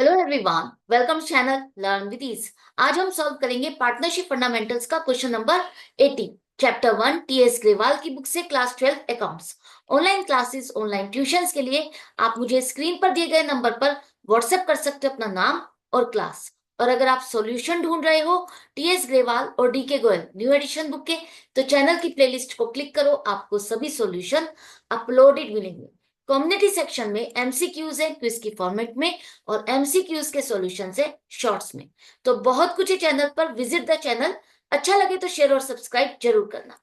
Hello everyone, welcome channel learn with ease. आज हम solve करेंगे पार्टनरशिप फंडामेंटल्स का question number 18, chapter 1 TS Grewal की बुक से, class 12 accounts. Online classes, online tuitions के लिए आप मुझे स्क्रीन पर दिए गए नंबर पर व्हाट्सएप कर सकते हो अपना नाम और क्लास। और अगर आप सॉल्यूशन ढूंढ रहे हो टीएस ग्रेवाल और डी के गोयल न्यू एडिशन बुक के, तो चैनल की प्लेलिस्ट को क्लिक करो, आपको सभी सॉल्यूशन अपलोडेड मिलेंगे। कम्युनिटी सेक्शन में एमसीक्यूज है क्विज की फॉर्मेट में, और एमसीक्यूज के सॉल्यूशन है शॉर्ट्स में। तो बहुत कुछ है चैनल पर, विजिट द चैनल। अच्छा लगे तो शेयर और सब्सक्राइब जरूर करना।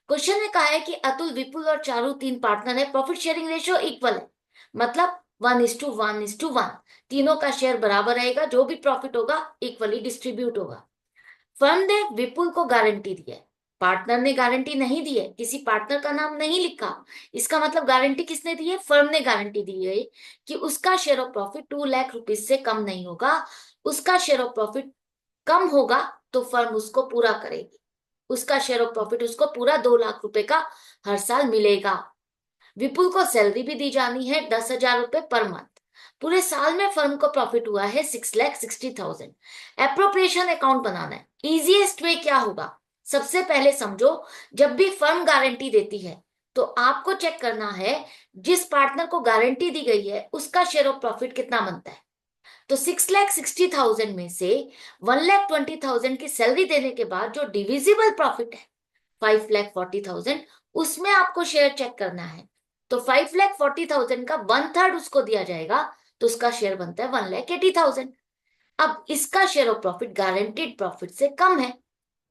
क्वेश्चन में कहा है कि अतुल, विपुल और चारू तीन पार्टनर है, प्रॉफिट शेयरिंग रेशियो इक्वल है, मतलब 1:1:1। तीनों का शेयर बराबर रहेगा, जो भी प्रॉफिट होगा इक्वली डिस्ट्रीब्यूट होगा। फर्म ने विपुल को गारंटी दी है, पार्टनर ने गारंटी नहीं दी है, किसी पार्टनर का नाम नहीं लिखा। इसका मतलब गारंटी किसने दी है? फर्म ने गारंटी दी है कि उसका share of profit 2 lakh rupees से कम नहीं होगा। उसका शेयर ऑफ प्रॉफिट कम होगा तो फर्म उसको पूरा करेगी। उसका शेयर ऑफ प्रॉफिट उसको पूरा 2 लाख रुपए का हर साल मिलेगा। विपुल को सैलरी भी दी जानी है 10,000 रुपए पर मंथ। पूरे साल में फर्म को प्रॉफिट हुआ है 6,60,000। एप्रोप्रिएशन अकाउंट बनाना है। इजीएस्ट वे क्या होगा? सबसे पहले समझो, जब भी फर्म गारंटी देती है तो आपको चेक करना है जिस पार्टनर को गारंटी दी गई है उसका शेयर ऑफ प्रॉफिट कितना बनता है। तो 6,60,000 में से 1,20,000 की सैलरी देने के बाद जो डिविजिबल प्रॉफिट है 5,40,000, उसमें आपको शेयर चेक करना है। तो 5,40,000 का 1/3 उसको दिया जाएगा, तो उसका शेयर बनता है 1,80,000। अब इसका share of profit guaranteed profit से कम है,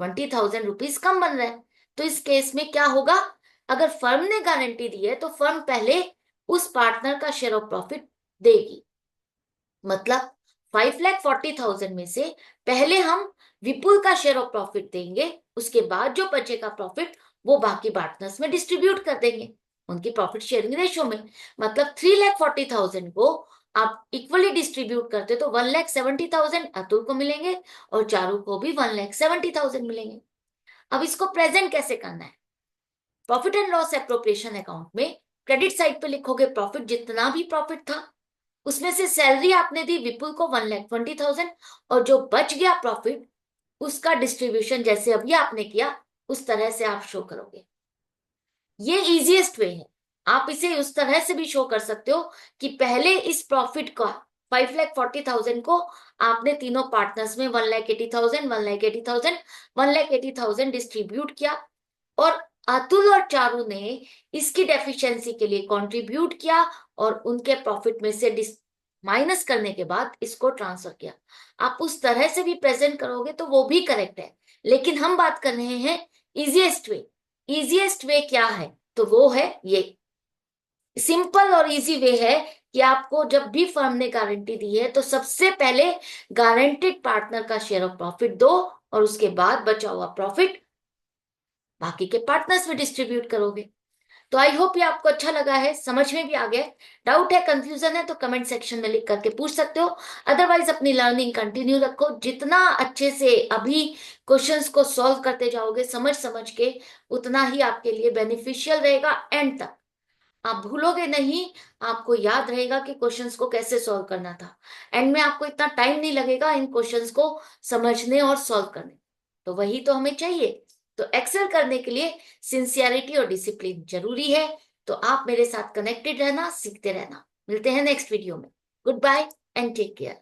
20,000 रुपीज कम बन रहा है। तो इस केस में क्या होगा? अगर फर्म ने गारंटी दी है तो फर्म पहले उस पार्टनर का शेयर ऑफ प्रॉफिट देगी, मतलब 5,40,000 में से पहले हम विपुल का शेयर ऑफ प्रॉफिट देंगे, उसके बाद जो बचेगा प्रॉफिट वो बाकी पार्टनर्स में डिस्ट्रीब्यूट कर देंगे उनकी प्रॉफिट शेयरिंग रेशियो में। मतलब 3,40,000 को आप इक्वली डिस्ट्रीब्यूट करते तो 1,70,000 अतुल को मिलेंगे और चारू को भी 1,70,000 मिलेंगे। अब इसको प्रेजेंट कैसे करना है? Profit and loss appropriation account में क्रेडिट साइड पे लिखोगे प्रॉफिट, जितना भी प्रॉफिट था उसमें से सैलरी आपने दी विपुल को 1,20,000, और जो बच गया प्रॉफिट उसका डिस्ट्रीब्यूशन जैसे अभी आपने किया उस तरह से आप शो करोगे। ये इजीएस्ट वे है। आप इसे उस तरह से भी शो कर सकते हो कि पहले इस प्रॉफिट का 5,40,000 को आपने तीनों पार्टनर्स में 1,80,000 1,80,000 1,80,000 डिस्ट्रीब्यूट किया, और अतुल और चारू ने इसकी डेफिशिएंसी के लिए कंट्रीब्यूट किया, और उनके प्रॉफिट में से माइनस करने के बाद इसको ट्रांसफर किया। आप उस तरह से भी प्रेजेंट करोगे तो वो भी करेक्ट है, लेकिन हम बात कर रहे हैं इजीएस्ट वे। इजीएस्ट वे क्या है? तो वो है ये सिंपल और इजी वे है कि आपको जब भी फर्म ने गारंटी दी है तो सबसे पहले गारंटेड पार्टनर का शेयर ऑफ प्रॉफिट दो, और उसके बाद बचा हुआ प्रॉफिट बाकी के पार्टनर्स में डिस्ट्रीब्यूट करोगे। तो आई होप ये आपको अच्छा लगा है, समझ में भी आ गया। डाउट है, कंफ्यूजन है तो कमेंट सेक्शन में लिख करके पूछ सकते हो। अदरवाइज अपनी लर्निंग कंटिन्यू रखो। जितना अच्छे से अभी क्वेश्चंस को सॉल्व करते जाओगे समझ समझ के, उतना ही आपके लिए बेनिफिशियल रहेगा। एंड तक आप भूलोगे नहीं, आपको याद रहेगा कि क्वेश्चंस को कैसे सॉल्व करना था। एंड में आपको इतना टाइम नहीं लगेगा इन क्वेश्चंस को समझने और सॉल्व करने। तो वही तो हमें चाहिए। तो एक्सेल करने के लिए सिंसियरिटी और डिसिप्लिन जरूरी है। तो आप मेरे साथ कनेक्टेड रहना, सीखते रहना। मिलते हैं नेक्स्ट वीडियो में। Good bye and take care.